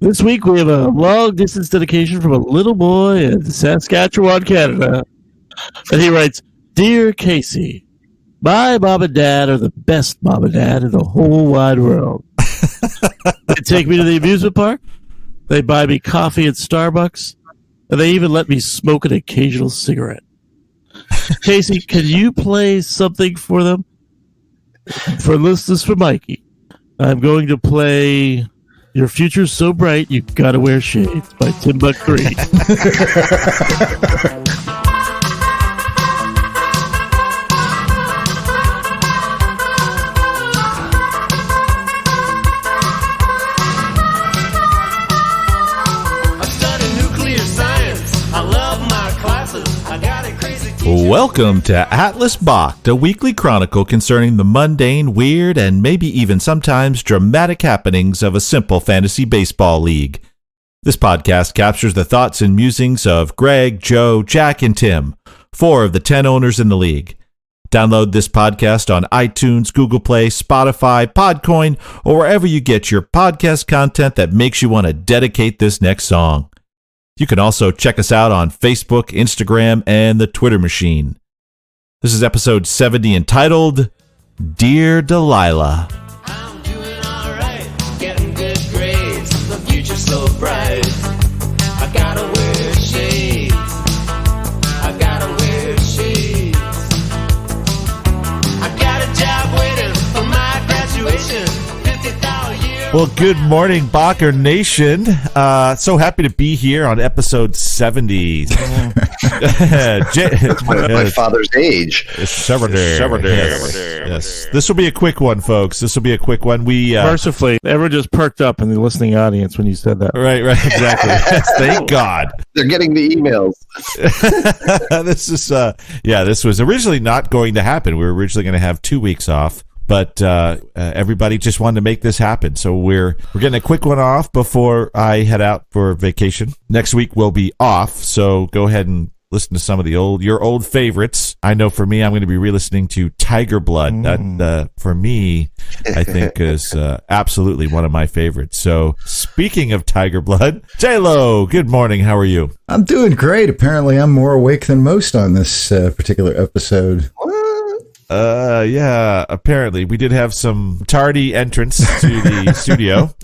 This week we have a long-distance dedication from a little boy in Saskatchewan, Canada. And he writes, Dear Casey, my mom and dad are the best mom and dad in the whole wide world. They take me to the amusement park. They buy me coffee at Starbucks. And they even let me smoke an occasional cigarette. Casey, can you play something for them? For listeners, for Mikey, I'm going to play Your Future's So Bright You Gotta Wear Shades by Timbuk3. Welcome to Atlas Balked, a weekly chronicle concerning the mundane, weird, and maybe even sometimes dramatic happenings of a simple fantasy baseball league. This podcast captures the thoughts and musings of Greg, Joe, Jack, and Tim, 4 of the 10 owners in the league. Download this podcast on iTunes, Google Play, Spotify, Podcoin, or wherever you get your podcast content that makes you want to dedicate this next song. You can also check us out on Facebook, Instagram, and the Twitter machine. This is episode 70 entitled, Dear Delilah. I'm doing all right, getting good grades, the future's so bright. I gotta wear shades, I gotta wear shades. I got a job waiting for my graduation, 50,000 years. Well, good morning, Balked Nation. So happy to be here on episode 70. My father's age. Yes. This will be a quick one, folks. This will be a quick one. Mercifully, everyone just perked up in the listening audience when you said that. Right, exactly. Yes, thank God. They're getting the emails. This was originally not going to happen. We were originally going to have 2 weeks off. But everybody just wanted to make this happen. So we're getting a quick one off before I head out for vacation. Next week we'll be off, so go ahead and listen to some of your old favorites. I know for me, I'm going to be re-listening to Tiger Blood. That, for me, I think is absolutely one of my favorites. So speaking of Tiger Blood, J-Lo, good morning. How are you? I'm doing great. Apparently, I'm more awake than most on this particular episode. Yeah, apparently. We did have some tardy entrance to the studio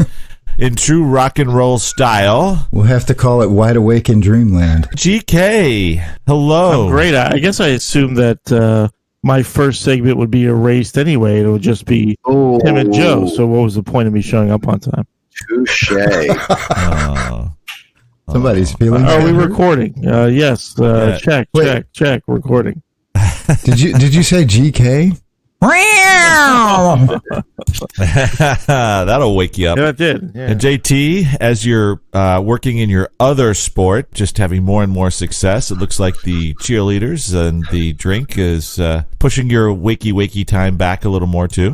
in true rock and roll style. We'll have to call it Wide Awake in Dreamland. GK, hello. I'm great. I guess I assumed that my first segment would be erased anyway. It would just be Tim and Joe. So what was the point of me showing up on time? Touche. Somebody's feeling. Are we recording? Yes. Check. Recording. Did you say GK? That'll wake you up. Yeah, it did. Yeah. And JT, as you're working in your other sport, just having more and more success, it looks like the cheerleaders and the drink is pushing your wakey time back a little more too.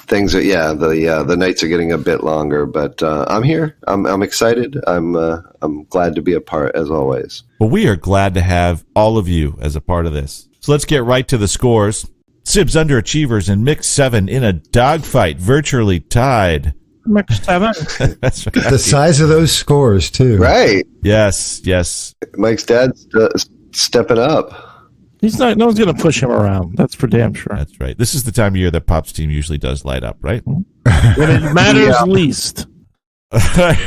Things are, the nights are getting a bit longer, but I'm here. I'm excited. I'm glad to be a part as always. Well, we are glad to have all of you as a part of this. So let's get right to the scores. Sibs underachievers in Mix 7 in a dogfight, virtually tied. Mix 7? That's right. The size of those scores, too. Right. Yes. Mike's dad's stepping up. He's not. No one's going to push him around. That's for damn sure. That's right. This is the time of year that Pop's team usually does light up, right? When it matters least.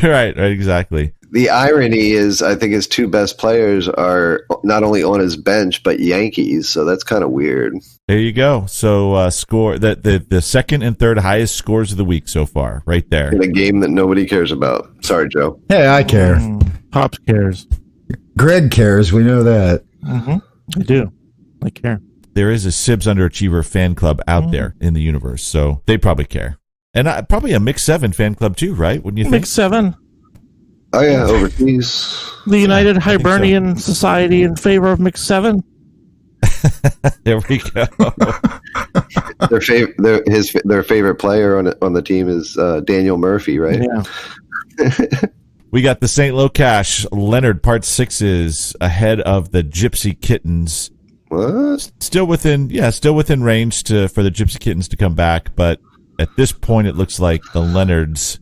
right, exactly. The irony is, I think his 2 best players are not only on his bench, but Yankees. So that's kind of weird. There you go. So score the second and third highest scores of the week so far, right there. In a game that nobody cares about. Sorry, Joe. Hey, I care. Pops cares. Greg cares. We know that. Mm-hmm. I do. I care. There is a Sibs Underachiever fan club out there in the universe, so they probably care. And probably a Mix 7 fan club too, right? Wouldn't you think? Mix 7. Oh, yeah, overseas. The United Hibernian Society in favor of Mix 7. There we go. Their favorite player on the team is Daniel Murphy, right? Yeah. We got the St. Lo Cash Leonard Part 6s ahead of the Gypsy Kittens. What? Still within range for the Gypsy Kittens to come back, but at this point it looks like the Leonards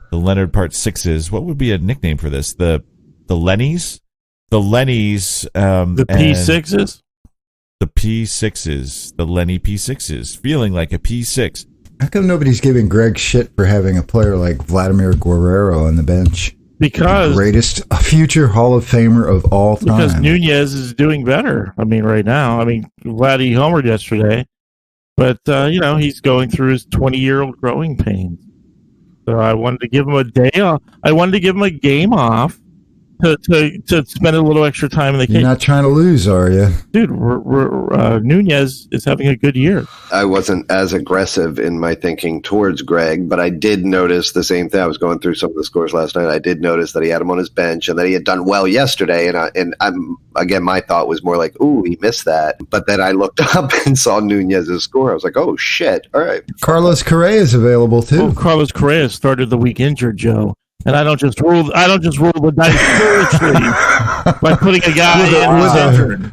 the Leonard part sixes. What would be a nickname for this? The Lennies? The Lennies. The P6s? The P6s. The Lenny P6s. Feeling like a P6. How come nobody's giving Greg shit for having a player like Vladimir Guerrero on the bench? Because greatest future Hall of Famer of all time. Because Nunez is doing better. I mean, right now. I mean, Vladdy homered yesterday. But, he's going through his 20-year-old growing pains. So I wanted to give him a day off. I wanted to give him a game off to spend a little extra time in the cage. You're not trying to lose, are you? Dude, Nunez is having a good year. I wasn't as aggressive in my thinking towards Greg, but I did notice the same thing. I was going through some of the scores last night. I did notice that he had him on his bench and that he had done well yesterday. And again, my thought was more like, ooh, he missed that. But then I looked up and saw Nunez's score. I was like, oh, shit. All right. Carlos Correa is available, too. Oh, Carlos Correa started the week injured, Joe. And I don't just roll the dice foolishly by putting a guy in who's injured.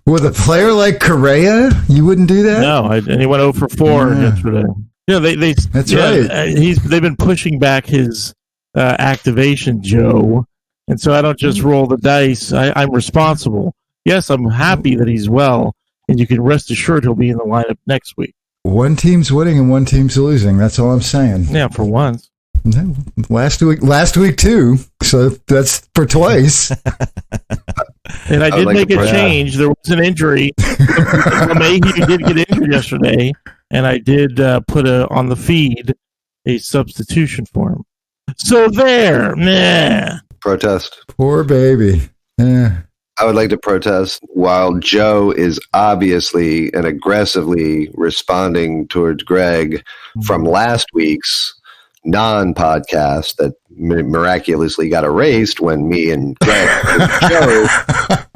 With a player like Correa, you wouldn't do that? No, and he went 0 for 4 yesterday. Yeah, that's right. They've been pushing back his activation, Joe, and so I don't just roll the dice. I'm responsible. Yes, I'm happy that he's well, and you can rest assured he'll be in the lineup next week. One team's winning and one team's losing. That's all I'm saying. Yeah, for once. No, last week too. So that's for twice. And I did make a change. There was an injury. He did get injured yesterday, and I did put on the feed a substitution for him. So there, nah. Protest. Poor baby. Yeah. I would like to protest while Joe is obviously and aggressively responding towards Greg from last week's non-podcast that miraculously got erased when me and Greg and Joe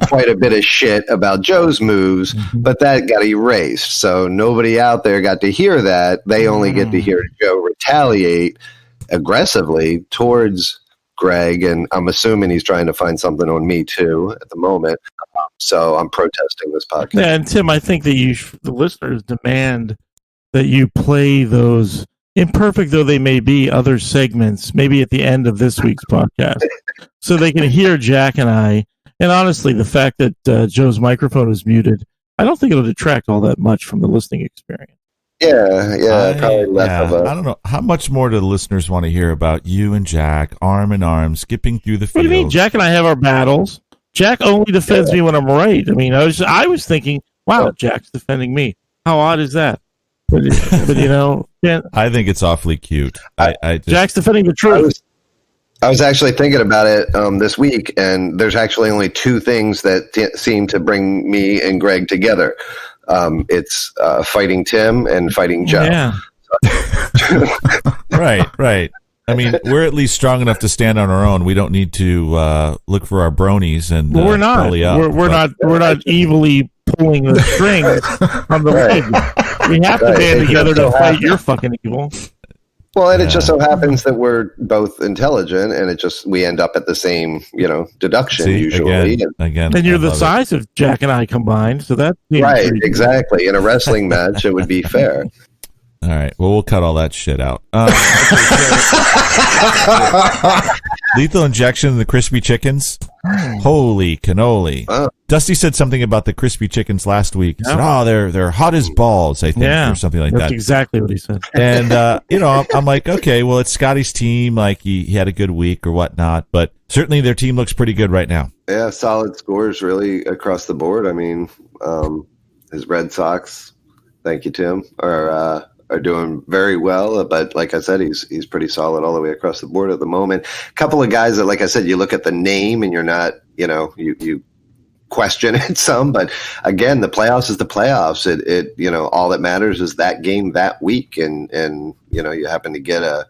quite a bit of shit about Joe's moves, but that got erased. So nobody out there got to hear that. They only get to hear Joe retaliate aggressively towards Greg, and I'm assuming he's trying to find something on me too at the moment. So I'm protesting this podcast. Yeah, and Tim, I think that the listeners demand that you play those, imperfect though they may be, other segments, maybe at the end of this week's podcast, so they can hear Jack and I. And honestly, the fact that Joe's microphone is muted, I don't think it'll detract all that much from the listening experience. Yeah, probably less of a... I don't know. How much more do the listeners want to hear about you and Jack, arm in arm, skipping through the field? What do you mean? Jack and I have our battles. Jack only defends me when I'm right. I mean, I was thinking, wow, Jack's defending me. How odd is that? But I think it's awfully cute. Jack's defending the truth. I was actually thinking about it this week, and there's actually only two things that seem to bring me and Greg together. It's fighting Tim and fighting Joe. Yeah. Right. I mean, we're at least strong enough to stand on our own. We don't need to look for our bronies and we're not. belly up. We're not evilly pulling the strings on the leg. We have to band together to fight your fucking evil. Well, and it just so happens that we're both intelligent, and we end up at the same, deduction usually. Again, and you're the size of Jack and I combined, so that's right. Exactly. In a wrestling match, it would be fair. All right. Well, we'll cut all that shit out. Lethal injection in the crispy chickens. Holy cannoli. Dusty said something about the crispy chickens last week. He said, they're hot as balls, I think, or something like that. That's exactly what he said. And, I'm like, okay, well, it's Scotty's team. Like, he had a good week or whatnot, but certainly their team looks pretty good right now. Yeah, solid scores really across the board. I mean, his Red Sox, thank you, Tim, are doing very well, but like I said, he's pretty solid all the way across the board at the moment. A couple of guys that, like I said, you look at the name and you're not, you question it some, but again, the playoffs is the playoffs. It all that matters is that game that week, and you happen to get a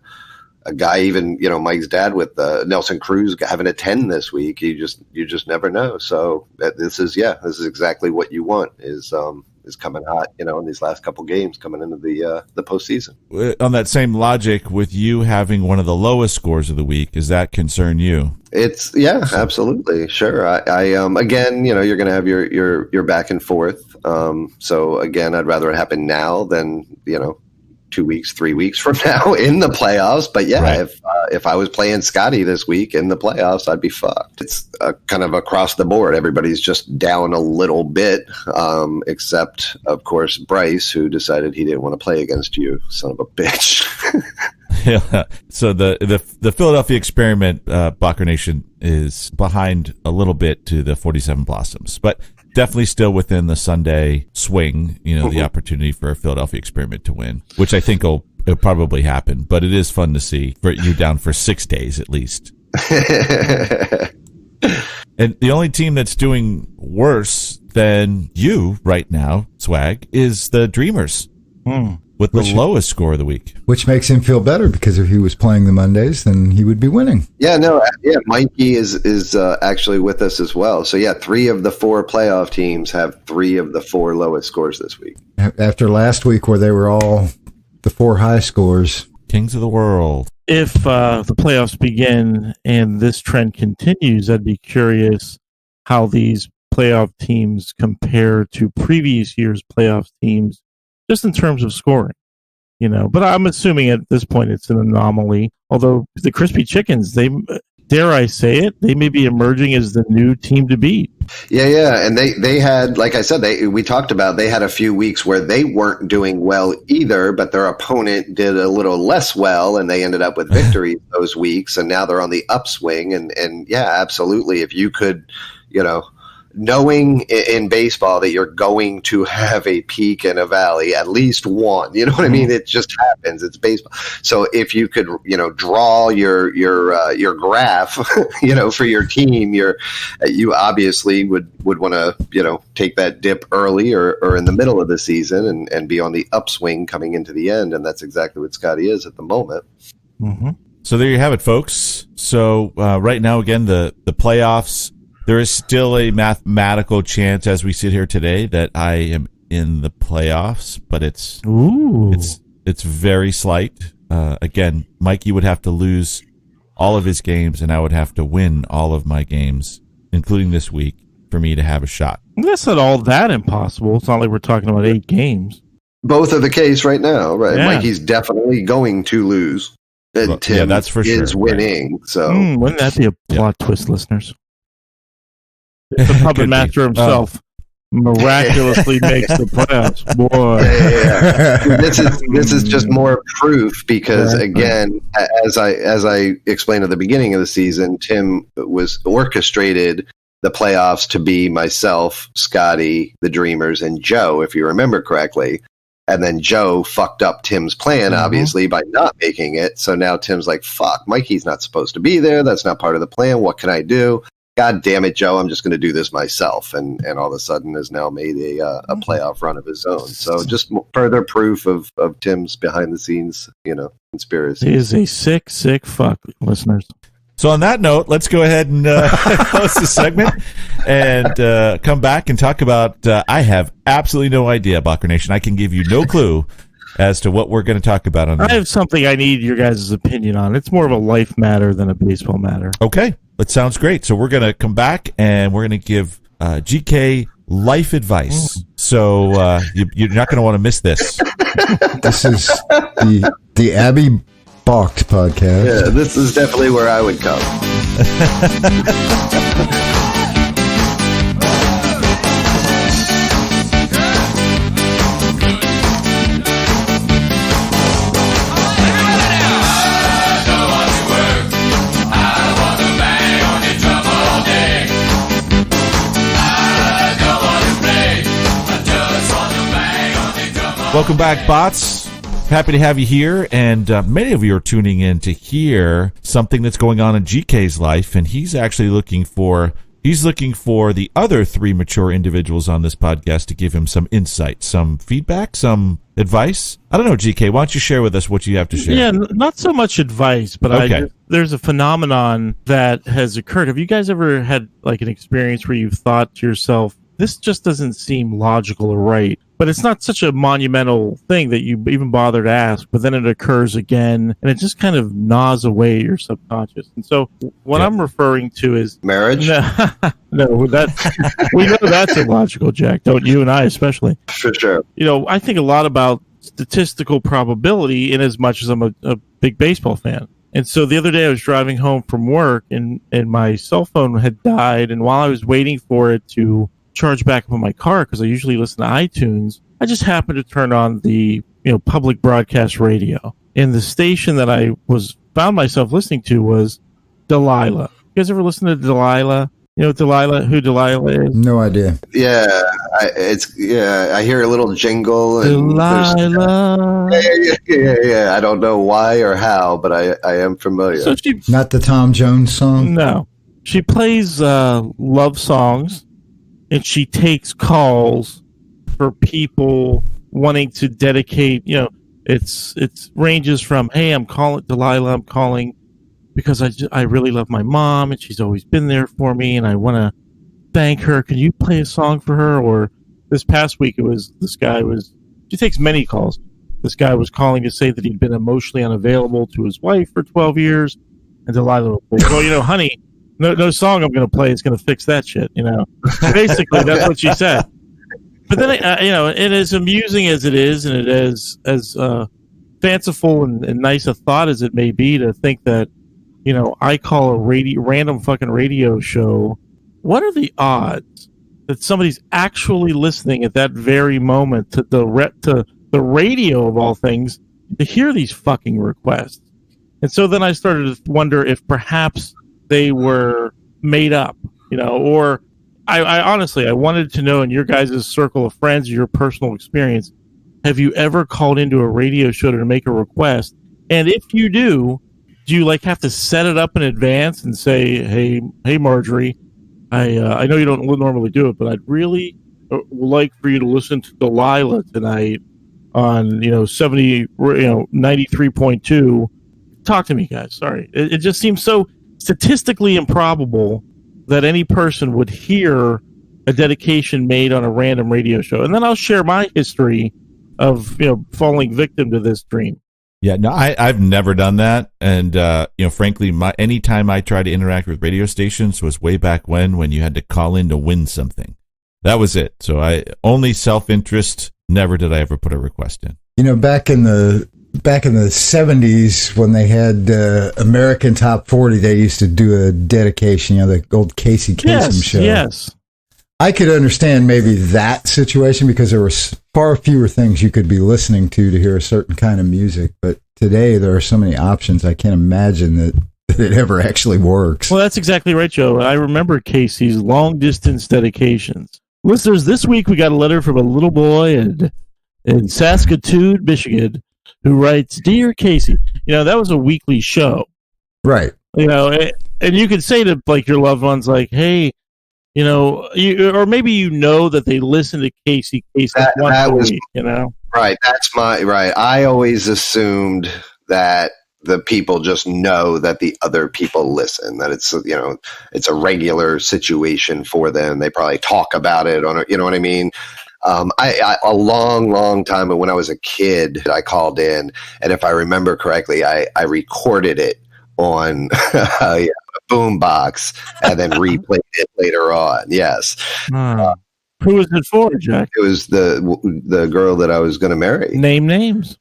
guy, even Mike's dad with Nelson Cruz having a 10 this week. You just never know. So this is exactly what you want is coming hot, in these last couple games coming into the postseason. On that same logic, with you having one of the lowest scores of the week, does that concern you? It's absolutely, sure. I again, you're going to have your back and forth. So again, I'd rather it happen now than 2 weeks, 3 weeks from now in the playoffs. But yeah, Right. if I was playing Scotty this week in the playoffs, I'd be fucked. It's kind of across the board. Everybody's just down a little bit, except of course Bryce, who decided he didn't want to play against you, son of a bitch. Yeah. So the Philadelphia experiment, Bacher Nation, is behind a little bit to the 47 Blossoms, but definitely still within the Sunday swing, the opportunity for a Philadelphia experiment to win, which I think it'll probably happen. But it is fun to see for you down for 6 days at least. And the only team that's doing worse than you right now, Swag, is the Dreamers. With the lowest score of the week. Which makes him feel better, because if he was playing the Mondays, then he would be winning. Yeah, Mikey is actually with us as well. So yeah, 3 of the 4 playoff teams have 3 of the 4 lowest scores this week. After last week where they were all the 4 high scores. Kings of the world. If the playoffs begin and this trend continues, I'd be curious how these playoff teams compare to previous year's playoff teams, just in terms of scoring, But I'm assuming at this point it's an anomaly. Although the Crispy Chickens, dare I say it, they may be emerging as the new team to beat. Yeah, and they had, like I said, we talked about, they had a few weeks where they weren't doing well either, but their opponent did a little less well, and they ended up with victories those weeks, and now they're on the upswing. And yeah, absolutely, if you could, knowing in baseball that you're going to have a peak and a valley, at least one, you know what I mean? It just happens. It's baseball. So if you could, draw your graph, for your team, you obviously would want to, take that dip early or in the middle of the season and be on the upswing coming into the end. And that's exactly what Scotty is at the moment. Mm-hmm. So there you have it, folks. So right now, again, the playoffs. There is still a mathematical chance as we sit here today that I am in the playoffs, but it's very slight. Again, Mikey would have to lose all of his games, and I would have to win all of my games, including this week, for me to have a shot. That's not all that impossible. It's not like we're talking about 8 games. Both are the case right now, right? Yeah. Mikey's definitely going to lose. And Tim that's for is sure. winning. Right. So Wouldn't that be a plot twist, listeners? The puppet Could be. master himself miraculously makes the playoffs. Boy. Yeah. This is just more proof because, again, as I explained at the beginning of the season, Tim was orchestrated the playoffs to be myself, Scotty, the Dreamers, and Joe, if you remember correctly. And then Joe fucked up Tim's plan, obviously, by not making it. So now Tim's like, fuck, Mikey's not supposed to be there. That's not part of the plan. What can I do? God damn it, Joe, I'm just going to do this myself. And all of a sudden has now made a playoff run of his own. So just further proof of Tim's behind the scenes, conspiracy. He is a sick, sick fuck, listeners. So on that note, let's go ahead and close the segment and come back and talk about, I have absolutely no idea, Bacher Nation. I can give you no clue as to what we're going to talk about on I have something I need your guys' opinion on. It's more of a life matter than a baseball matter. Okay, that sounds great. So we're going to come back and we're going to give GK life advice. So you're not going to want to miss this. This is the Abby Balked podcast. Yeah, this is definitely where I would come. Welcome back, bots. Happy to have you here, and many of you are tuning in to hear something that's going on in GK's life, and he's actually looking for the other 3 mature individuals on this podcast to give him some insight, some feedback, some advice. I don't know, GK, why don't you share with us what you have to share? Yeah, not so much advice, but Okay. there's a phenomenon that has occurred. Have you guys ever had like an experience where you've thought to yourself, this just doesn't seem logical or right? But it's not such a monumental thing that you even bother to ask, but then it occurs again, and it just kind of gnaws away your subconscious. And so what I'm referring to is... Marriage? No, we know that's illogical, Jack, don't you and I especially. For sure. I think a lot about statistical probability in as much as I'm a big baseball fan. And so the other day I was driving home from work and my cell phone had died. And while I was waiting for it to charge back up in my car, because I usually listen to iTunes, I just happened to turn on the public broadcast radio. And the station that I found myself listening to was Delilah. You guys ever listen to Delilah? You know who Delilah is? No idea. Yeah, I hear a little jingle. And Delilah. Yeah. I don't know why or how, but I am familiar. So Not the Tom Jones song? No. She plays love songs, and she takes calls for people wanting to dedicate, it's ranges from, hey, I'm calling Delilah, I'm calling because I really love my mom and she's always been there for me and I want to thank her. Can you play a song for her? Or this past week, she takes many calls. This guy was calling to say that he'd been emotionally unavailable to his wife for 12 years. And Delilah was like, well, honey, no song I'm going to play is going to fix that shit. Basically that's what she said. But then, and as amusing as it is, and it is as fanciful and nice a thought as it may be to think that, I call a random fucking radio show. What are the odds that somebody's actually listening at that very moment to the radio of all things to hear these fucking requests? And so then I started to wonder if perhaps they were made up, or I honestly, I wanted to know in your guys' circle of friends, your personal experience, have you ever called into a radio show to make a request? And if you do you have to set it up in advance and say, hey, Marjorie, I know you don't normally do it, but I'd really like for you to listen to Delilah tonight on 93.2. Talk to me, guys. Sorry, it just seems so statistically improbable that any person would hear a dedication made on a random radio show. And then I'll share my history of falling victim to this dream. Yeah, no, I've never done that, and frankly, any time I tried to interact with radio stations was way back when you had to call in to win something. That was it. So I only self-interest. Never did I ever put a request in. Back in the 70s when they had American Top 40, they used to do a dedication. The old Casey Kasem show. Yes. I could understand maybe that situation because there were far fewer things you could be listening to hear a certain kind of music. But today there are so many options, I can't imagine that it ever actually works. Well, that's exactly right, Joe. I remember Casey's long-distance dedications. Listeners, this week we got a letter from a little boy in Saskatoon, Michigan, who writes, Dear Casey, that was a weekly show. Right. And you could say to your loved ones, hey, or maybe that they listen to Casey once a week, Right, that's right. I always assumed that the people just know that the other people listen, that it's a regular situation for them. They probably talk about it on you know what I mean? I a long time ago when I was a kid, I called in, and if I remember correctly, I recorded it on a boombox and then replayed it later on. Yes. Who was it for, Jack? It was the girl that I was going to marry. Name names.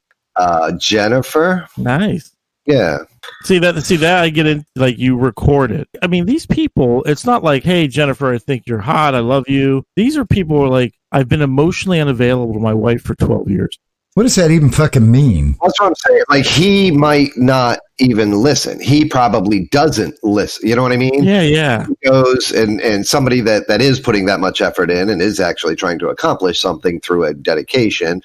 Jennifer. Nice. Yeah. See that I get in, you record it. I mean, these people, it's not like, hey, Jennifer, I think you're hot, I love you. These are people who are I've been emotionally unavailable to my wife for 12 years. What does that even fucking mean? That's what I'm saying. He might not even listen. He probably doesn't listen. You know what I mean? Yeah. He goes and somebody that is putting that much effort in and is actually trying to accomplish something through a dedication.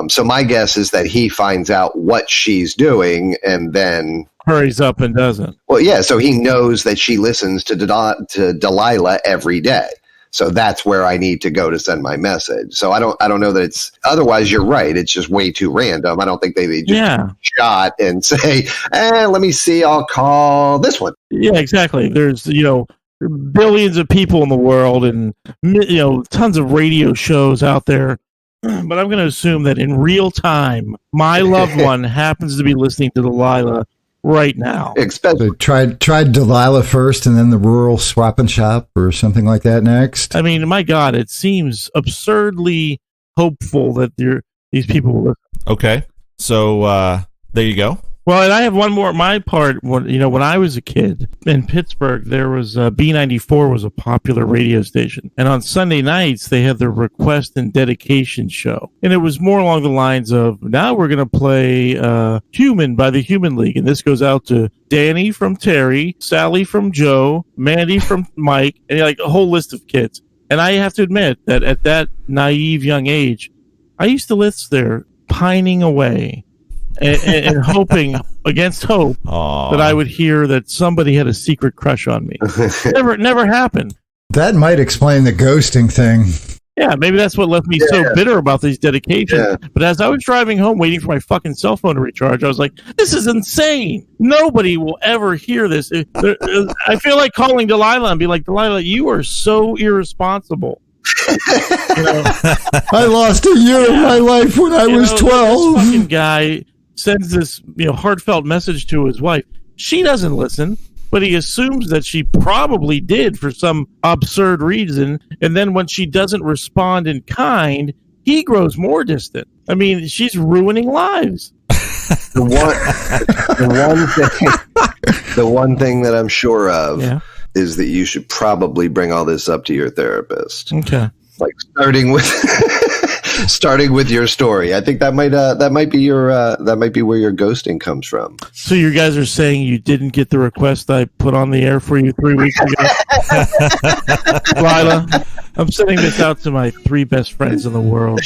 So my guess is that he finds out what she's doing and then hurries up and doesn't. Well, yeah. So he knows that she listens to Delilah every day. So that's where I need to go to send my message. So I don't know that it's, otherwise you're right. It's just way too random. I don't think they just shot and say, let me see, I'll call this one. Yeah, exactly. There's, billions of people in the world and, tons of radio shows out there. But I'm going to assume that in real time, my loved one happens to be listening to Delilah right now. So tried Delilah first and then the rural swap and shop or something like that next. I mean, my God, it seems absurdly hopeful that these people will listen. Okay. So there you go. Well, and I have one more. My part, when I was a kid in Pittsburgh, there was B94 was a popular radio station, and on Sunday nights they had the request and dedication show, and it was more along the lines of, now we're going to play "Human" by the Human League, and this goes out to Danny from Terry, Sally from Joe, Mandy from Mike, and like a whole list of kids. And I have to admit that at that naive young age, I used to list there pining away. And hoping against hope that I would hear that somebody had a secret crush on me. Never happened. That might explain the ghosting thing. Yeah, maybe that's what left me so bitter about these dedications. Yeah. But as I was driving home waiting for my fucking cell phone to recharge, I was like, this is insane. Nobody will ever hear this. I feel like calling Delilah and be like, Delilah, you are so irresponsible. I lost a year of my life when I was 12. This fucking guy sends this heartfelt message to his wife. She doesn't listen, but he assumes that she probably did for some absurd reason, and then when she doesn't respond in kind, he grows more distant. I mean, she's ruining lives. The one thing that I'm sure of is that you should probably bring all this up to your therapist. Okay. Like starting with your story. I think that might be where your ghosting comes from. So you guys are saying you didn't get the request I put on the air for you 3 weeks ago? Lila, I'm sending this out to my 3 best friends in the world.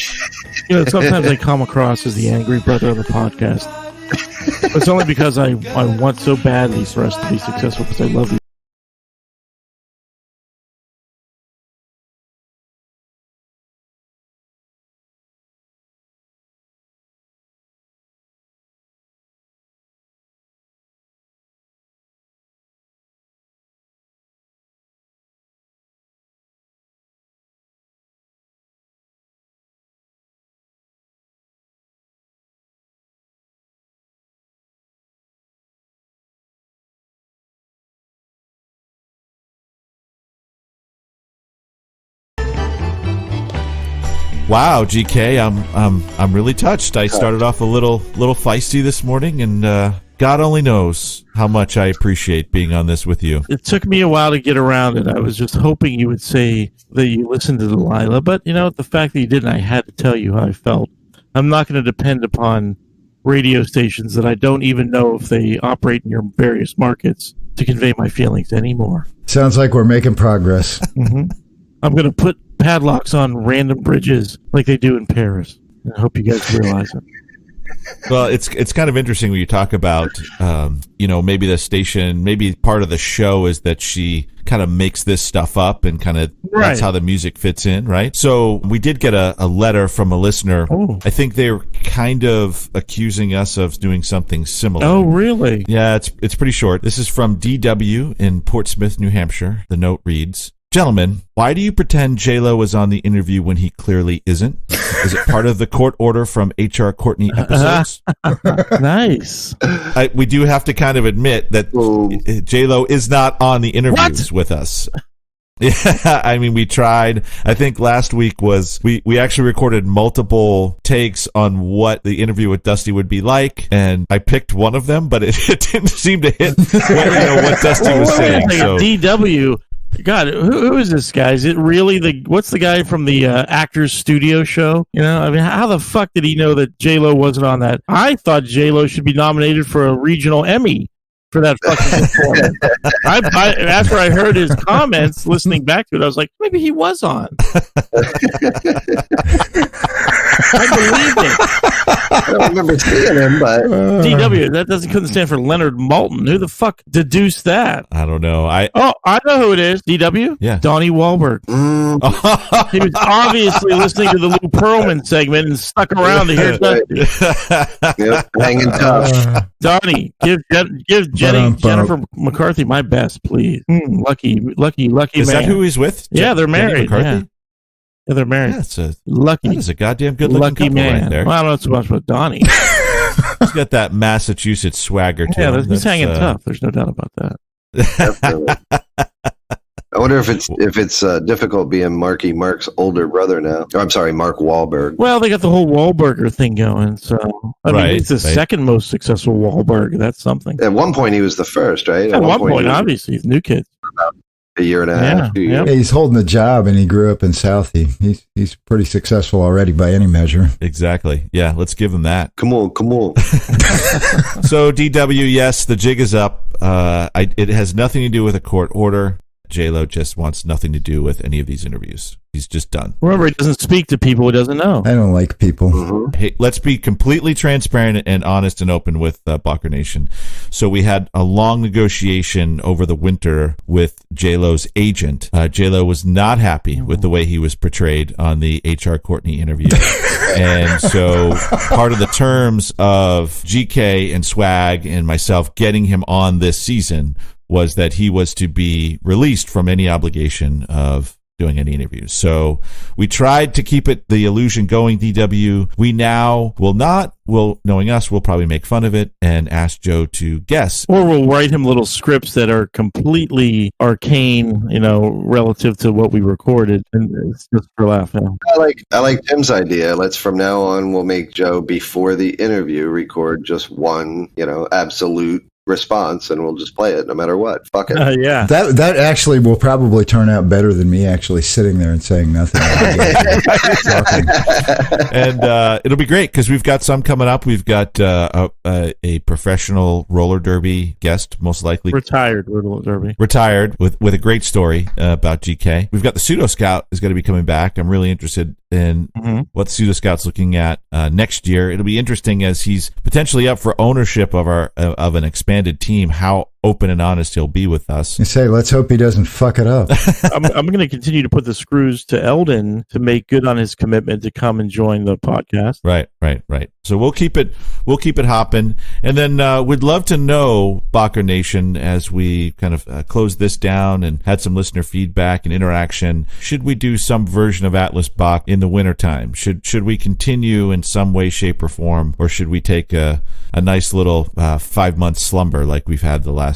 Sometimes I come across as the angry brother on the podcast. It's only because I want so badly for us to be successful, because I love you. Wow, GK, I'm really touched. I started off a little feisty this morning, and God only knows how much I appreciate being on this with you. It took me a while to get around it. I was just hoping you would say that you listened to Delilah, but the fact that you didn't, I had to tell you how I felt. I'm not going to depend upon radio stations that I don't even know if they operate in your various markets to convey my feelings anymore. Sounds like we're making progress. Mm-hmm. I'm going to put padlocks on random bridges like they do in Paris. I hope you guys realize it. Well, it's kind of interesting when you talk about, maybe the station, maybe part of the show is that she kind of makes this stuff up and kind of that's how the music fits in, right? So we did get a letter from a listener. Oh. I think they were kind of accusing us of doing something similar. Oh, really? Yeah, it's pretty short. This is from DW in Portsmouth, New Hampshire. The note reads, "Gentlemen, why do you pretend J-Lo was on the interview when he clearly isn't? Is it part of the court order from H.R. Courtney episodes?" Nice. We do have to kind of admit that J-Lo is not on the interviews with us. Yeah, I mean, we tried. I think last week was we actually recorded multiple takes on what the interview with Dusty would be like, and I picked one of them, but it didn't seem to hit what Dusty was saying. So. DW. God, who is this guy? Is it really what's the guy from the Actors Studio show? I mean, how the fuck did he know that J-Lo wasn't on that? I thought J-Lo should be nominated for a regional Emmy for that fucking performance. After I heard his comments, listening back to it, I was like, maybe he was on. I believe it. I don't remember seeing him, but DW, that couldn't stand for Leonard Maltin. Who the fuck deduced that? I don't know. I know who it is. DW? Yeah. Donnie Wahlberg. He was obviously listening to the Lou Pearlman segment and stuck around to hear Dusty. Yep, hanging tough. Donnie, give Jennifer McCarthy my best, please. Lucky is man. That who he's with? Yeah, they're married. Yeah, they're married. Yeah, Lucky. That is a goddamn good-looking lucky couple man. right there. Well, I don't know so much about Donnie. He's got that Massachusetts swagger to him. Yeah, he's hanging tough. There's no doubt about that. I wonder if it's difficult being Marky Mark's older brother now. Oh, I'm sorry, Mark Wahlberg. Well, they got the whole Wahlberger thing going, so I mean, he's the second most successful Wahlberg. That's something. At one point, he was the first, right? At one point, obviously, he's new kid. A year and a half, 2 years. Yeah, he's holding a job, and he grew up in Southie. He's pretty successful already by any measure. Exactly. Yeah, let's give him that. Come on. So, DW, yes, the jig is up. It has nothing to do with a court order. J-Lo just wants nothing to do with any of these interviews. He's just done. Remember, he doesn't speak to people he doesn't know. I don't like people. Mm-hmm. Hey, let's be completely transparent and honest and open with Balked Nation. So we had a long negotiation over the winter with J-Lo's agent. J-Lo was not happy with the way he was portrayed on the H.R. Courtney interview. And so part of the terms of GK and Swag and myself getting him on this season was that he was to be released from any obligation of doing any interviews. So we tried to keep the illusion going, DW. We now knowing us, we'll probably make fun of it and ask Joe to guess. Or we'll write him little scripts that are completely arcane, relative to what we recorded. And it's just for laughing. I like Tim's idea. Let's from now on, we'll make Joe before the interview record just one, absolute response, and we'll just play it no matter what. Fuck it. Yeah. That actually will probably turn out better than me actually sitting there and saying nothing. And it'll be great because we've got some coming up. We've got a professional roller derby guest, most likely retired roller derby, with a great story about GK. We've got the Pseudo Scout is going to be coming back. I'm really interested in what the Pseudo Scout's looking at next year. It'll be interesting as he's potentially up for ownership of an expanded team, how open and honest he'll be with us. You say, let's hope he doesn't fuck it up. I'm going to continue to put the screws to Eldon to make good on his commitment to come and join the podcast. Right. So we'll keep it hopping, and then we'd love to know, Balked Nation, as we kind of close this down and had some listener feedback and interaction. Should we do some version of Atlas Bach in the wintertime? Should we continue in some way, shape, or form, or should we take a nice little 5-month slumber like we've had the last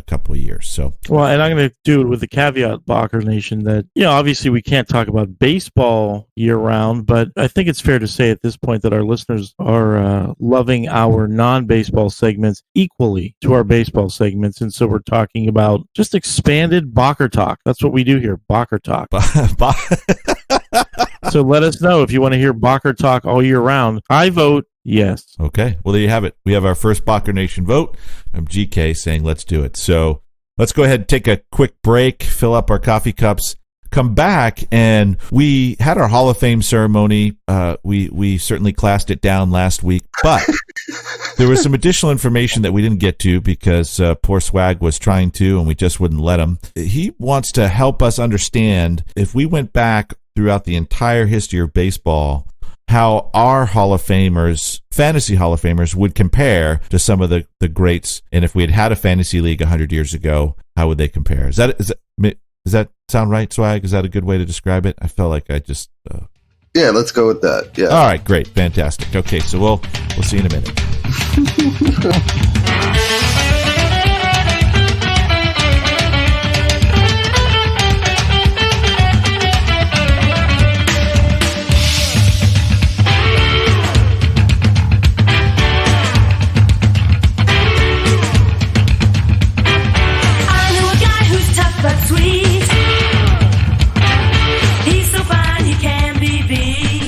couple of years? So, well, and I'm going to do it with the caveat, Balked Nation, that obviously we can't talk about baseball year round, but I think it's fair to say at this point that our listeners are loving our non-baseball segments equally to our baseball segments, and so we're talking about just expanded Balked Talk. That's what we do here, Balked Talk. So let us know if you want to hear Balked Talk all year round. I vote yes. Okay. Well, there you have it. We have our first Balked Nation vote. I'm GK saying let's do it. So let's go ahead and take a quick break, fill up our coffee cups, come back, and we had our Hall of Fame ceremony. We certainly classed it down last week, but there was some additional information that we didn't get to because poor Swag was trying to, and we just wouldn't let him. He wants to help us understand, if we went back throughout the entire history of baseball, how our Hall of Famers, fantasy Hall of Famers, would compare to some of the greats. And if we had a fantasy league 100 years ago, how would they compare? Does that sound right, Swag? Is that a good way to describe it? I felt like I just... Yeah, let's go with that. Yeah. All right, great. Fantastic. Okay, so we'll see you in a minute.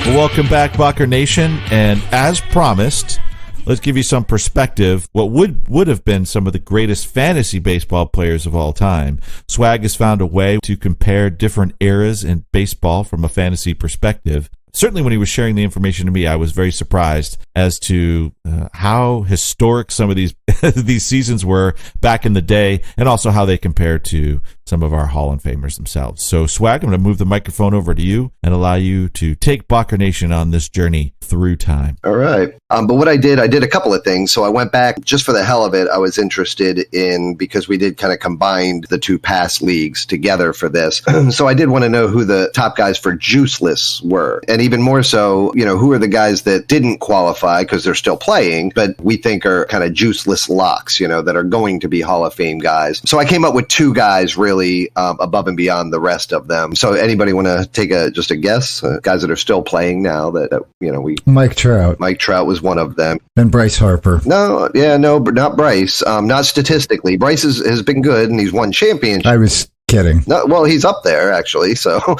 Welcome back, Balked Nation, and as promised, let's give you some perspective. What would have been some of the greatest fantasy baseball players of all time. Swag has found a way to compare different eras in baseball from a fantasy perspective. Certainly when he was sharing the information to me, I was very surprised as to how historic some of these these seasons were back in the day, and also how they compare to some of our Hall of Famers themselves. So, Swag, I'm going to move the microphone over to you and allow you to take Balked Nation on this journey through time. All right. But what I did a couple of things. So I went back just for the hell of it. I was interested in, because we did kind of combine the two past leagues together for this. So I did want to know who the top guys for juiceless were. And even more so, who are the guys that didn't qualify because they're still playing, but we think are kind of juiceless locks, that are going to be Hall of Fame guys. So I came up with two guys really really above and beyond the rest of them. So anybody want to take just a guess? Guys that are still playing now that Mike Trout. Mike Trout was one of them. And Bryce Harper. No, but not Bryce. Not statistically. Bryce has been good and he's won championships. I was kidding. No, well, he's up there actually. So,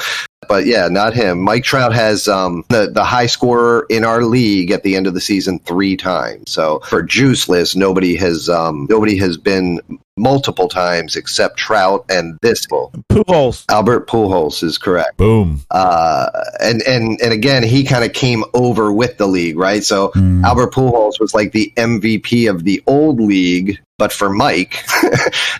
but yeah, not him. Mike Trout has the high scorer in our league at the end of the season 3 times. So for Juiceless, nobody has been multiple times except Trout and this Pujols. Albert Pujols is correct. Boom. And again, he kind of came over with the league, right? So Albert Pujols was like the MVP of the old league, but for Mike,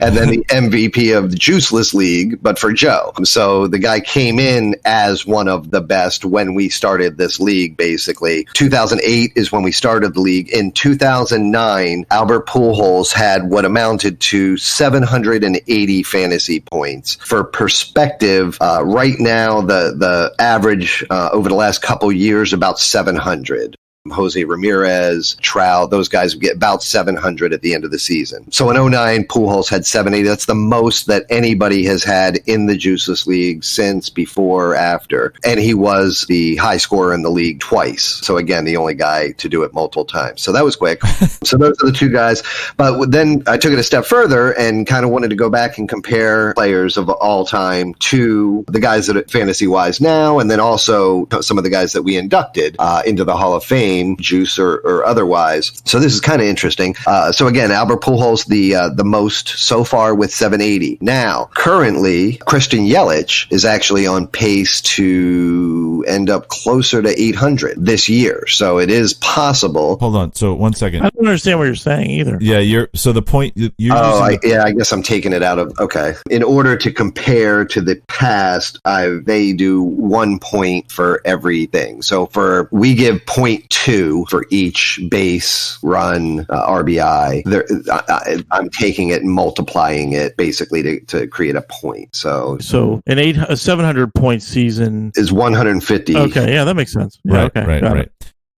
and then the MVP of the Juiceless League, but for Joe. So the guy came in as one of the best when we started this league, basically. 2008 is when we started the league. In 2009, Albert Pujols had what amounted to 780 fantasy points. For perspective, right now, the average over the last couple years, about 700. Jose Ramirez, Trout, those guys would get about 700 at the end of the season. So in 2009, Pujols had 780. That's the most that anybody has had in the Juiceless League since, before, after. And he was the high scorer in the league twice. So again, the only guy to do it multiple times. So that was quick. So those are the 2 guys. But then I took it a step further and kind of wanted to go back and compare players of all time to the guys that are fantasy-wise now, and then also some of the guys that we inducted into the Hall of Fame, Juice or otherwise. So this is kind of interesting. So again, Albert Pujols the most so far with 780. Now, currently, Christian Yelich is actually on pace to end up closer to 800 this year. So it is possible. Hold on. So 1 second. I don't understand what you're saying either. Yeah, so the point you're I guess I'm taking it out of, okay. In order to compare to the past, they do 1 point for everything. So we give 0.2 for each base, run, RBI. I'm taking it and multiplying it basically to create a point. So a 700 point season is 150. Okay, yeah, that makes sense. Yeah, Right.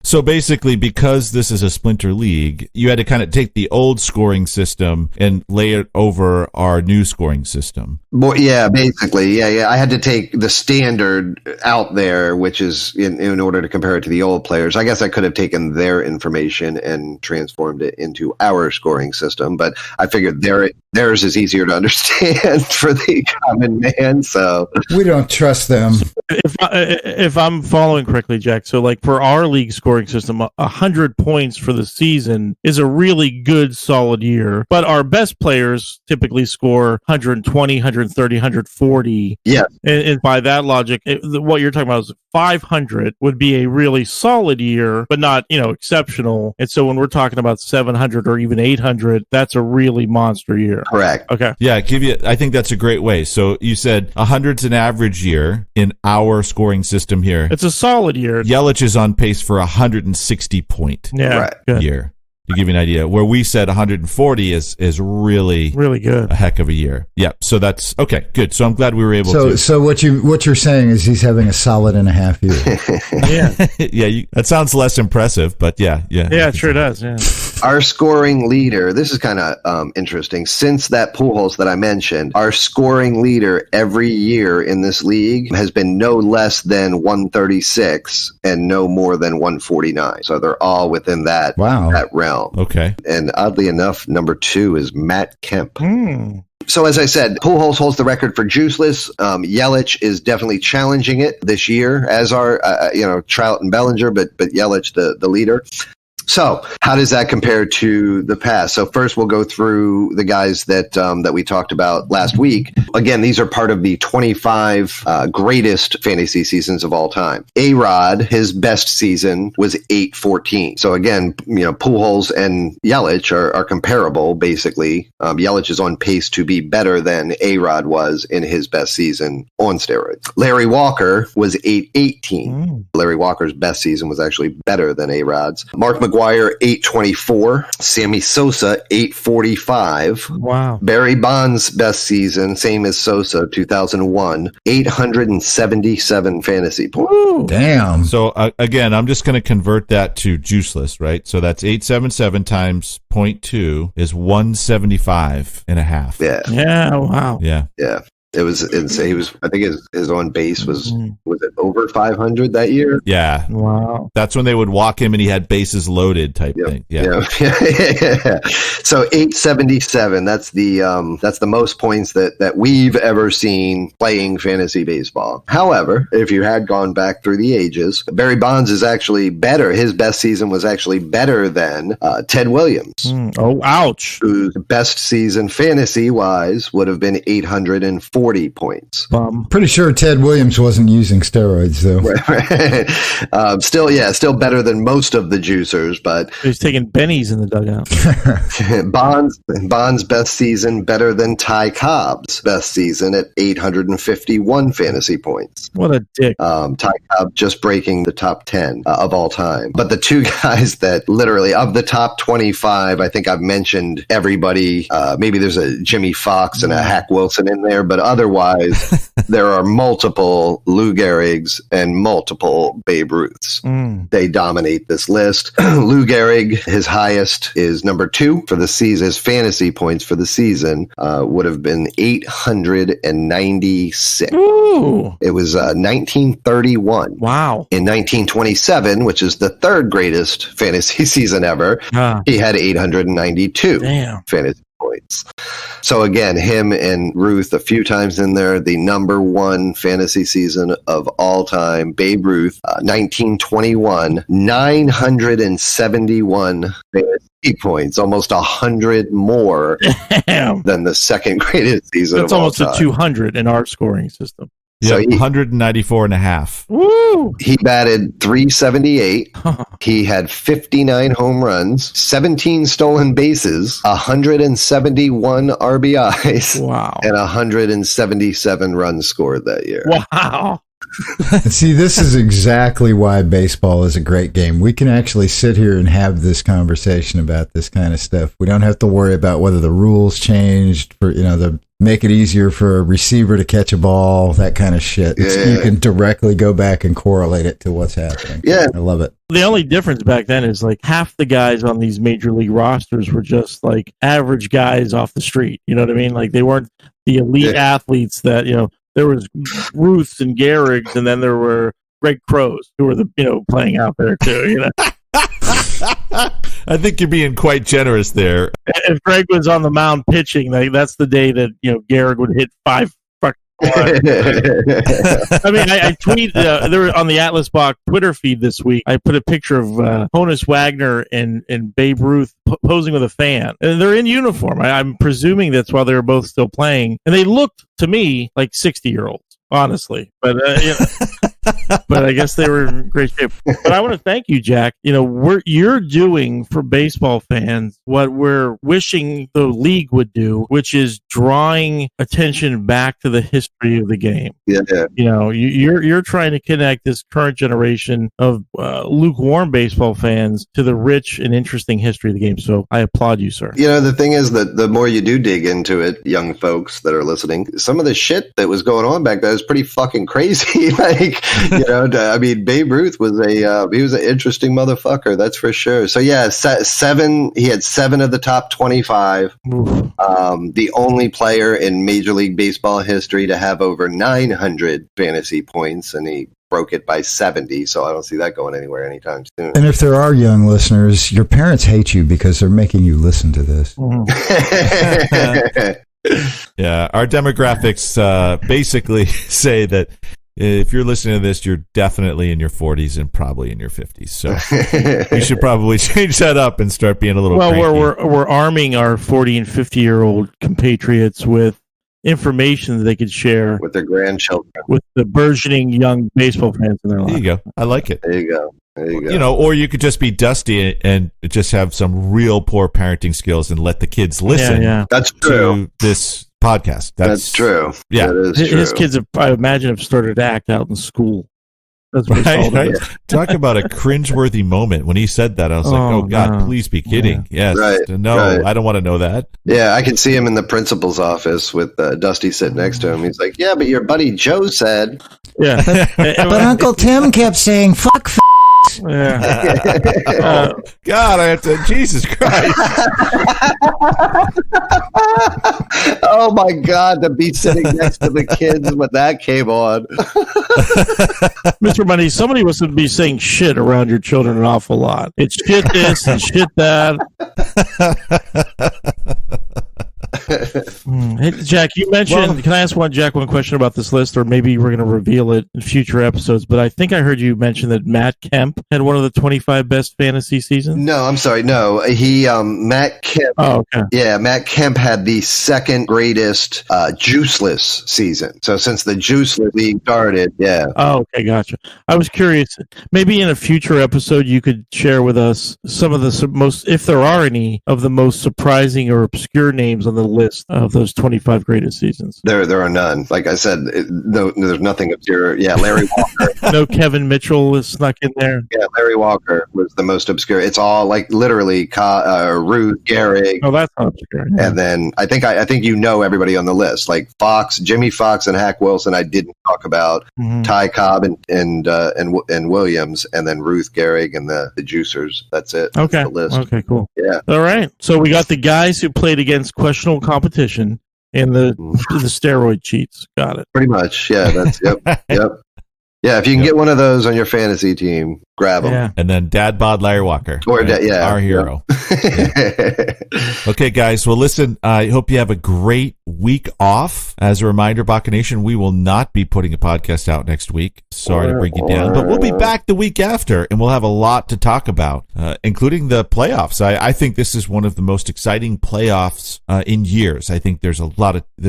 So basically, because this is a splinter league, you had to kind of take the old scoring system and lay it over our new scoring system. Well, yeah, basically. Yeah. I had to take the standard out there, which is in order to compare it to the old players. I guess I could have taken their information and transformed it into our scoring system, but I figured theirs is easier to understand for the common man. So we don't trust them. If I'm following correctly, Jack, so like for our league scoring system, 100 points for the season is a really good, solid year. But our best players typically score 120, 130, 140. Yeah. And by that logic, what you're talking about is 500 would be a really solid year, but not, exceptional. And so when we're talking about 700 or even 800, that's a really monster year. Correct. Okay. Yeah, I think that's a great way. So you said 100's an average year in our scoring system here. It's a solid year. Yelich is on pace for 160 point year. To give you an idea, where we said 140 is really good, a heck of a year. Yeah, so that's okay, good. So I'm glad we were able to. So what you're saying is he's having a solid and a half year. Yeah, that sounds less impressive, but yeah, it sure does. Yeah. Our scoring leader, this is kind of interesting. Since that Pujols that I mentioned, our scoring leader every year in this league has been no less than 136 and no more than 149. So they're all within that realm. Okay. And oddly enough, number 2 is Matt Kemp. So as I said, Pujols holds the record for Juiceless. Yelich is definitely challenging it this year, as are Trout and Bellinger, but Yelich the leader. So how does that compare to the past? So first we'll go through the guys that we talked about last week. Again, these are part of the 25 greatest fantasy seasons of all time. A-Rod, his best season was 814. So again, Pujols and Yelich are comparable, basically. Yelich is on pace to be better than A-Rod was in his best season on steroids. Larry Walker was 818. Larry Walker's best season was actually better than A-Rod's. Mark McGwire, 824. Sammy Sosa, 845. Wow. Barry Bonds' best season, same as Sosa, 2001, 877 fantasy points. Woo. Damn. So again, I'm just going to convert that to Juiceless, right? So that's 877 times 0.2 is 175 and a half. Yeah. Yeah. Wow. Yeah. Yeah. It was insane. He was, I think his on base was it over 500 that year? Yeah. Wow. That's when they would walk him and he had bases loaded type thing. Yeah. So 877, that's the most points that we've ever seen playing fantasy baseball. However, if you had gone back through the ages, Barry Bonds is actually better. His best season was actually better than Ted Williams. Oh, ouch. Whose best season fantasy-wise would have been 840 points. Pretty sure Ted Williams wasn't using steroids, though. Still better than most of the juicers, but... He's taking bennies in the dugout. Bond's best season better than Ty Cobb's best season at 851 fantasy points. What a dick. Ty Cobb just breaking the top 10 of all time. But the two guys that literally, of the top 25, I think I've mentioned everybody. Maybe there's a Jimmy Fox and a Hack Wilson in there, but otherwise, there are multiple Lou Gehrig's and multiple Babe Ruths. They dominate this list. Lou Gehrig, his highest is number 2 for the season. His fantasy points for the season would have been 896. Ooh. It was 1931. Wow. In 1927, which is the third greatest fantasy season ever, he had 892 fantasy points. So again, him and Ruth a few times in there. The number 1 fantasy season of all time, Babe Ruth, 1921, 971 fantasy points, almost 100 more than the second greatest season That's of all almost time. a 200 in our scoring system. Yeah, So 194 and a half. Woo! He batted 378. He had 59 home runs, 17 stolen bases, 171 RBIs, Wow. and 177 runs scored that year. Wow. See, this is exactly why baseball is a great game. We can actually sit here and have this conversation about this kind of stuff. We don't have to worry about whether the rules changed for, make it easier for a receiver to catch a ball, that kind of shit. You can directly go back and correlate it to what's happening. Yeah. I love it. The only difference back then is like half the guys on these major league rosters were just like average guys off the street. You know what I mean? Like they weren't the elite athletes that, there was Ruths and Gehrigs, and then there were Greg Crows who were playing out there too, I think you're being quite generous there. If Greg was on the mound pitching, that's the day that Gehrig would hit 5 fucking I mean, I tweeted there on the Atlas Bach Twitter feed this week. I put a picture of Honus Wagner and Babe Ruth posing with a fan, and they're in uniform. I'm presuming that's while they were both still playing, and they looked to me like 60-year-olds, honestly. But but I guess they were in great shape. But I want to thank you, Jack. You're doing for baseball fans what we're wishing the league would do, which is drawing attention back to the history of the game. Yeah. You're trying to connect this current generation of lukewarm baseball fans to the rich and interesting history of the game. So I applaud you, sir. The thing is that the more you do dig into it, young folks that are listening, some of the shit that was going on back then is pretty fucking crazy. I mean, Babe Ruth was he was an interesting motherfucker, that's for sure. So yeah, he had 7 of the top 25. The only player in Major League Baseball history to have over 900 fantasy points, and he broke it by 70, so I don't see that going anywhere anytime soon. And if there are young listeners, your parents hate you because they're making you listen to this. Yeah, our demographics basically say that if you're listening to this, you're definitely in your 40s and probably in your 50s. So you should probably change that up and start being a little cranky. We're arming our 40 and 50-year-old compatriots with information that they could share with their grandchildren, with the burgeoning young baseball fans in their life. There you go. I like it. There you go. Or you could just be Dusty and just have some real poor parenting skills and let the kids listen. Yeah. That's true. To this podcast. That's true. Yeah. That is true. His kids, I imagine, have started to act out in school. That's what right. Talk about a cringeworthy moment. When he said that, I was like, oh, God, no. please be kidding. Yeah. Yes. Right. No, right. I don't want to know that. Yeah, I can see him in the principal's office with Dusty sitting next to him. He's like, yeah, but your buddy Joe said. Yeah. But Uncle Tim kept saying, fuck. Yeah. God, I have to. Jesus Christ! Oh my God, to be sitting next to the kids when that came on. Mr. Money, somebody must be saying shit around your children an awful lot. It's shit this and shit that. Hey, Jack, you mentioned, can I ask Jack one question about this list, or maybe we're going to reveal it in future episodes, but I think I heard you mention that Matt Kemp had one of the 25 best fantasy seasons? No, I'm sorry. No, Matt Kemp. Oh, okay. Yeah, Matt Kemp had the second greatest juiceless season. So since the juiceless league started, yeah. Oh, okay, gotcha. I was curious. Maybe in a future episode, you could share with us some of the most, if there are any, of the most surprising or obscure names on the list of those 25 greatest seasons. There are none. Like I said, no, there's nothing obscure. Yeah, Larry Walker. No Kevin Mitchell is snuck in there. Yeah, Larry Walker was the most obscure. It's all like literally Ruth, Gehrig. Oh, that's not obscure. Yeah. And then I think everybody on the list, like Jimmy Fox and Hack Wilson. I didn't talk about Ty Cobb and Williams, and then Ruth, Gehrig, and the Juicers. That's it. That's okay. the list. Okay. Cool. Yeah. All right. So we got the guys who played against questionable competition and the steroid cheats. Got it. Pretty much. Yeah. That's yep. Yep. Yeah. If you can get one of those on your fantasy team, grab them. Yeah. And then Dad Bod Larry Walker. Or our hero. Yeah. Okay, guys. Well, listen, I hope you have a great week off. As a reminder, Baka Nation, we will not be putting a podcast out next week. Sorry to bring you down, but we'll be back the week after, and we'll have a lot to talk about, including the playoffs. I think this is one of the most exciting playoffs in years. I think there's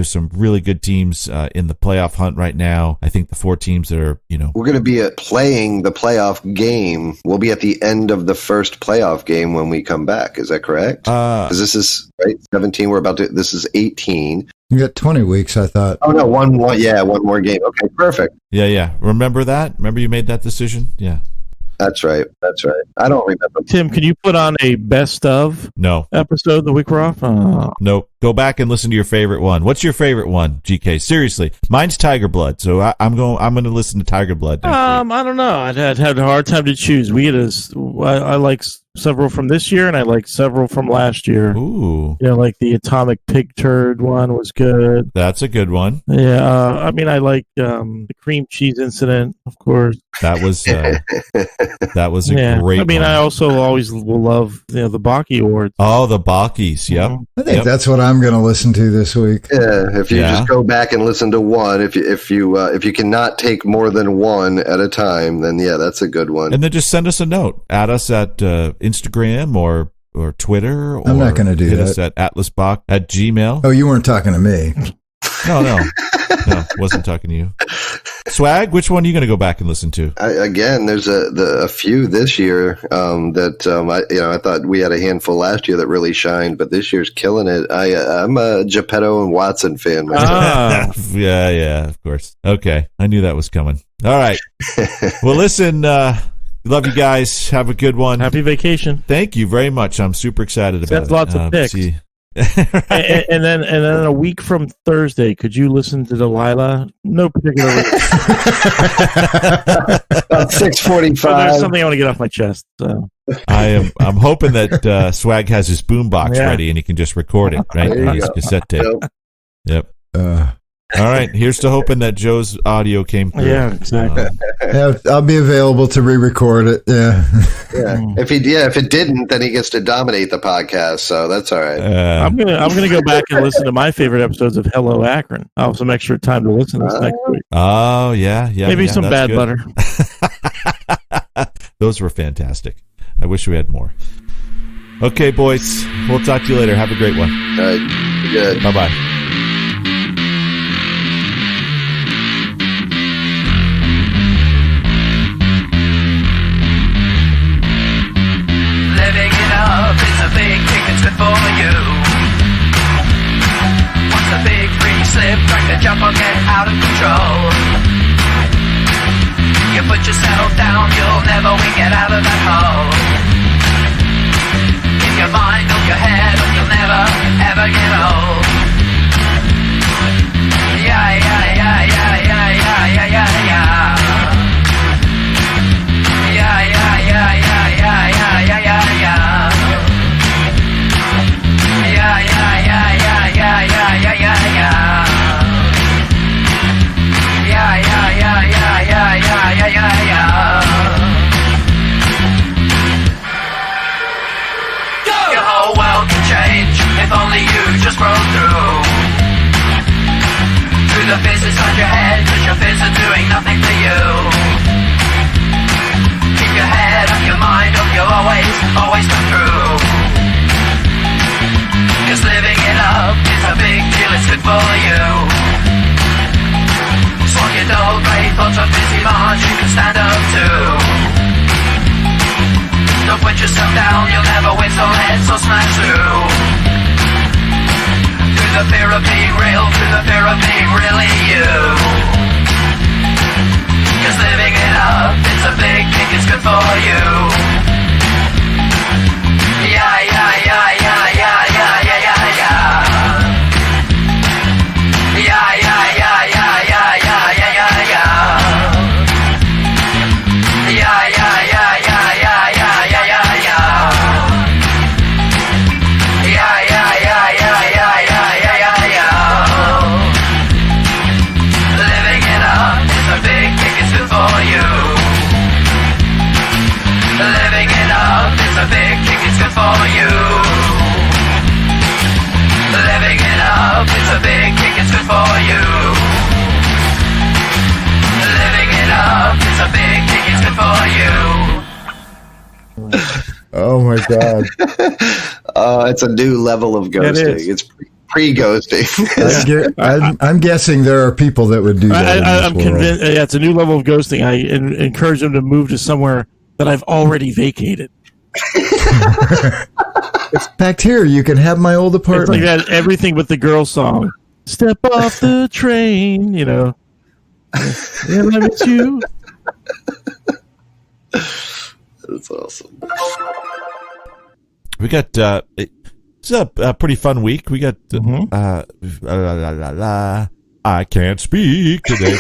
some really good teams in the playoff hunt right now. I think the 4 teams that are, we're going to be playing the playoff game. We'll be at the end of the first playoff game when we come back. Is that correct? Because this is right 17. This is 18. You got 20 weeks, I thought. Oh no, one more game. Okay, perfect. Yeah. Remember that? Remember you made that decision? Yeah. That's right. I don't remember. Tim, can you put on a best of episode the week we're off? No. Go back and listen to your favorite one. What's your favorite one, GK? Seriously, mine's Tiger Blood. So I'm going to listen to Tiger Blood. I don't know. I'd had a hard time to choose. I like several from this year, and I like several from last year. Ooh. Like the Atomic Pig Turd one was good. That's a good one. Yeah. I like the cream cheese incident, of course. That was a great one. I also always will love the Baki Awards. Oh, the Bakis. Yep. I think that's what I'm going to listen to this week. Yeah, if you just go back and listen to one, if you cannot take more than one at a time, then that's a good one. And then just send us a note. Add us at Instagram or Twitter. Or I'm not going to do hit that. Us at atlasbach@gmail. Oh, you weren't talking to me. No, wasn't talking to you. Swag, which one are you going to go back and listen to? Again, there's a few this year that I thought we had a handful last year that really shined, but this year's killing it. I'm a Geppetto and Watson fan myself. Yeah, of course. Okay, I knew that was coming. All right. Well, listen, love you guys. Have a good one. Happy vacation. Thank you very much. I'm super excited about it. That's lots of picks. and then a week from Thursday, could you listen to Delilah? No particular reason. About 6:45. There's something I want to get off my chest. So. I'm hoping that Swag has his boombox ready and he can just record it right on his cassette tape. Yep. All right. Here's to hoping that Joe's audio came through. Yeah, exactly. I'll be available to re-record it. Yeah. If it didn't, then he gets to dominate the podcast. So that's all right. I'm gonna go back and listen to my favorite episodes of Hello Akron. I'll have some extra time to listen to this next week. Oh yeah. Maybe some bad butter. Those were fantastic. I wish we had more. Okay, boys. We'll talk to you later. Have a great one. All right. Good. Bye-bye. Living it up is a big ticket's good for you. Once a big free slip, trying to jump or get out of control. You put yourself down, you'll never win, get out of that hole. Keep your mind on your head, or you'll never, ever get old. Yeah, yeah, yeah, yeah, yeah, yeah, yeah, yeah, yeah. Yeah, yeah, yeah. good for you. Swung your dull grey thoughts of busy Mars you can stand up to. Don't put yourself down, you'll never win, so let's all smash through. Through the fear of being real, through the fear of being really you. 'Cause living it up, it's a big kick, it's good for you. Yeah, yeah, yeah, yeah, yeah, yeah, yeah, yeah, yeah. Yeah, yeah, yeah, yeah, yeah, yeah, yeah, yeah, yeah. Yeah, yeah, yeah, yeah, yeah, yeah, yeah, yeah, yeah. Yeah, yeah, yeah, yeah, yeah, yeah, yeah, yeah, yeah. Living it up is a big kick, it's good for you. Living it up is a big kick, it's good for you. Living it up, it's a big kick, it's good for you. Living it up, it's a big kick, it's good for you. Oh my God. It's a new level of ghosting. is. It's pre-ghosting. I'm guessing there are people that would do that. I'm convinced. Yeah, it's a new level of ghosting. I encourage them to move to somewhere that I've already vacated. It's back here. You can have my old It's apartment. like that everything but the girl song. Step off the train, you know. Yeah, I miss you. That's awesome. We got it's a pretty fun week. We got I can't speak today.